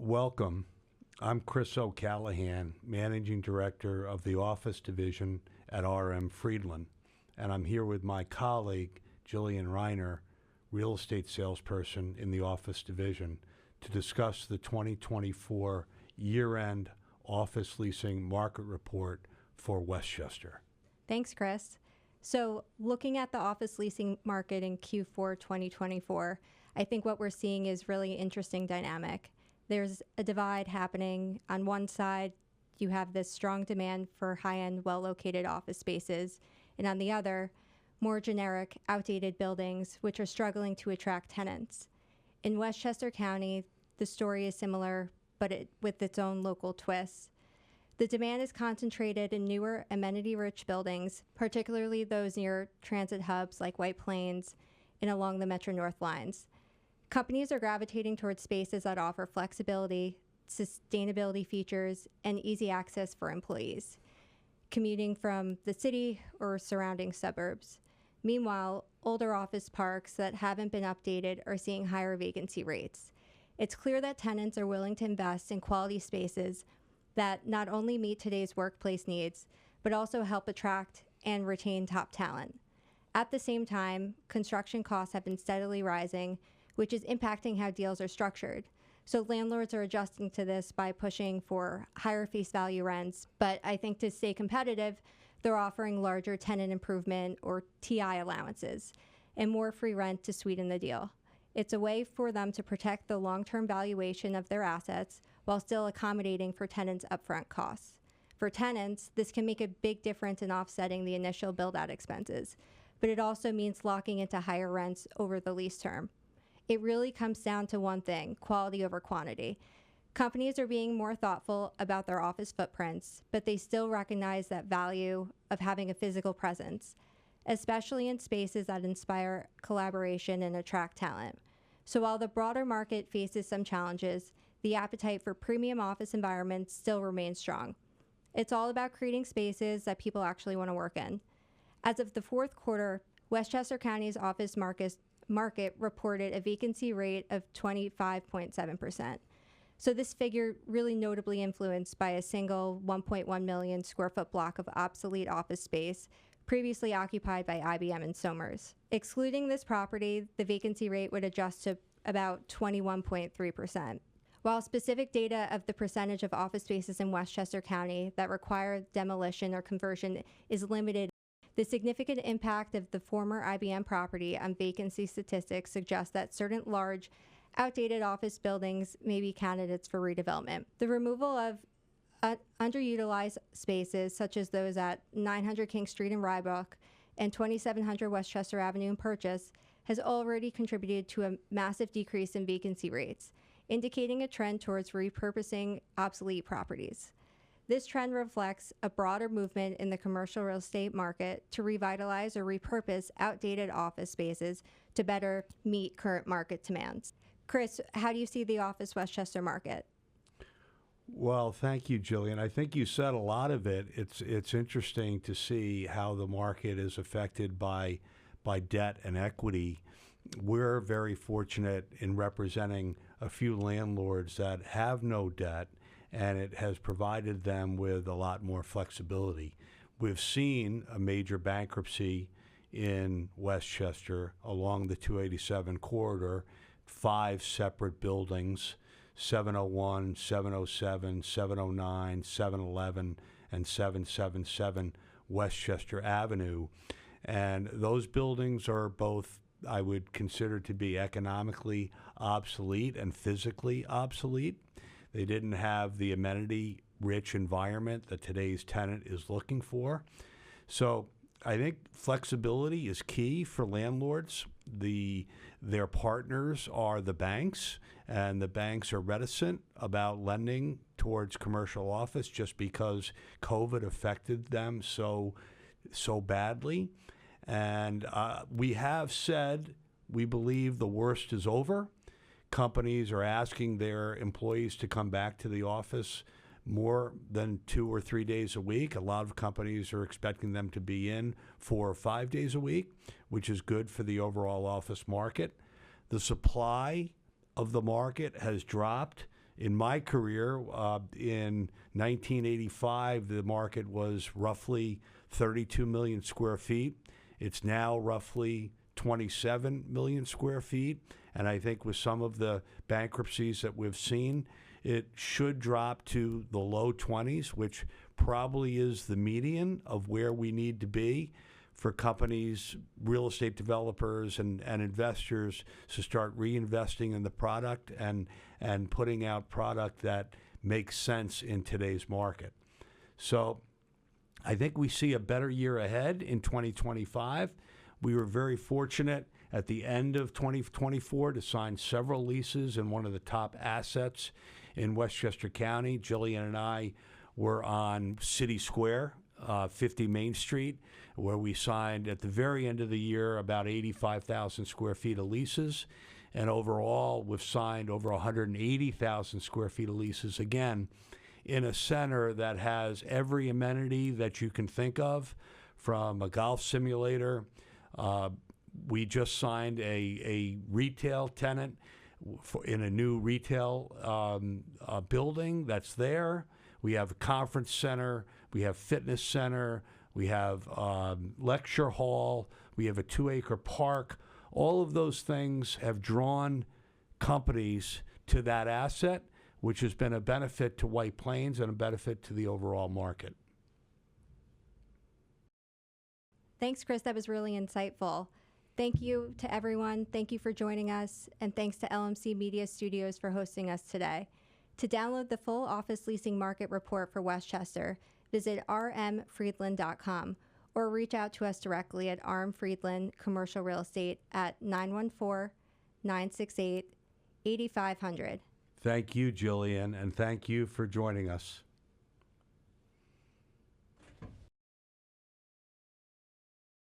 Welcome. I'm Chris O'Callahan, Managing Director of the Office Division at RM Friedland, and I'm here with my colleague, Jillian Reiner, Real Estate Salesperson in the Office Division, to discuss the 2024 year-end office leasing market report for Westchester. Thanks, Chris. So looking at the office leasing market in Q4 2024, I think what we're seeing is really interesting dynamic. There's a divide happening. On one side, you have this strong demand for high-end, well-located office spaces, and on the other, more generic, outdated buildings, which are struggling to attract tenants. In Westchester County, the story is similar, but with its own local twists. The demand is concentrated in newer, amenity-rich buildings, particularly those near transit hubs like White Plains and along the Metro North lines. Companies are gravitating towards spaces that offer flexibility, sustainability features, and easy access for employees, commuting from the city or surrounding suburbs. Meanwhile, older office parks that haven't been updated are seeing higher vacancy rates. It's clear that tenants are willing to invest in quality spaces that not only meet today's workplace needs, but also help attract and retain top talent. At the same time, construction costs have been steadily rising, which is impacting how deals are structured. So landlords are adjusting to this by pushing for higher face value rents, but I think to stay competitive, they're offering larger tenant improvement or TI allowances and more free rent to sweeten the deal. It's a way for them to protect the long-term valuation of their assets while still accommodating for tenants' upfront costs. For tenants, this can make a big difference in offsetting the initial build-out expenses, but it also means locking into higher rents over the lease term. It really comes down to one thing: quality over quantity. Companies are being more thoughtful about their office footprints, but they still recognize that value of having a physical presence, especially in spaces that inspire collaboration and attract talent. So while the broader market faces some challenges, the appetite for premium office environments still remains strong. It's all about creating spaces that people actually want to work in. As of the fourth quarter, Westchester County's office market reported a vacancy rate of 25.7%. So this figure really notably influenced by a single 1.1 million square foot block of obsolete office space previously occupied by IBM and Somers. Excluding this property, the vacancy rate would adjust to about 21.3%. While specific data of the percentage of office spaces in Westchester County that require demolition or conversion is limited, the significant impact of the former IBM property on vacancy statistics suggests that certain large, outdated office buildings may be candidates for redevelopment. The removal of underutilized spaces, such as those at 900 King Street in Rybrook and 2700 Westchester Avenue in Purchase, has already contributed to a massive decrease in vacancy rates, indicating a trend towards repurposing obsolete properties. This trend reflects a broader movement in the commercial real estate market to revitalize or repurpose outdated office spaces to better meet current market demands. Chris, how do you see the office Westchester market? Well, thank you, Jillian. I think you said a lot of it. It's interesting to see how the market is affected by debt and equity. We're very fortunate in representing a few landlords that have no debt, and it has provided them with a lot more flexibility. We've seen a major bankruptcy in Westchester along the 287 corridor, 5 separate buildings: 701, 707, 709, 711, and 777 Westchester Avenue. And those buildings are both, I would consider, to be economically obsolete and physically obsolete. They didn't have the amenity-rich environment that today's tenant is looking for. So I think flexibility is key for landlords. Their partners are the banks, and the banks are reticent about lending towards commercial office just because COVID affected them so badly. And we have said we believe the worst is over. Companies are asking their employees to come back to the office more than 2 or 3 days a week. A lot of companies are expecting them to be in 4 or 5 days a week, which is good for the overall office market. The supply of the market has dropped In my career, in 1985, the market was roughly 32 million square feet. It's now roughly 27 million square feet. And I think with some of the bankruptcies that we've seen, it should drop to the low 20s, which probably is the median of where we need to be for companies, real estate developers, and investors to start reinvesting in the product and putting out product that makes sense in today's market. So I think we see a better year ahead in 2025. We were very fortunate at the end of 2024 to sign several leases in one of the top assets in Westchester County. Jillian and I were on City Square, 50 Main Street, where we signed at the very end of the year about 85,000 square feet of leases. And overall, we've signed over 180,000 square feet of leases, again, in a center that has every amenity that you can think of, from a golf simulator. We just signed a retail tenant in a new retail building that's there. We have a conference center. We have fitness center. We have lecture hall. We have a 2-acre park. All of those things have drawn companies to that asset, which has been a benefit to White Plains and a benefit to the overall market. Thanks, Chris. That was really insightful. Thank you to everyone. Thank you for joining us. And thanks to LMC Media Studios for hosting us today. To download the full office leasing market report for Westchester, visit rmfriedland.com or reach out to us directly at RM Friedland Commercial Real Estate at 914-968-8500. Thank you, Jillian, and thank you for joining us.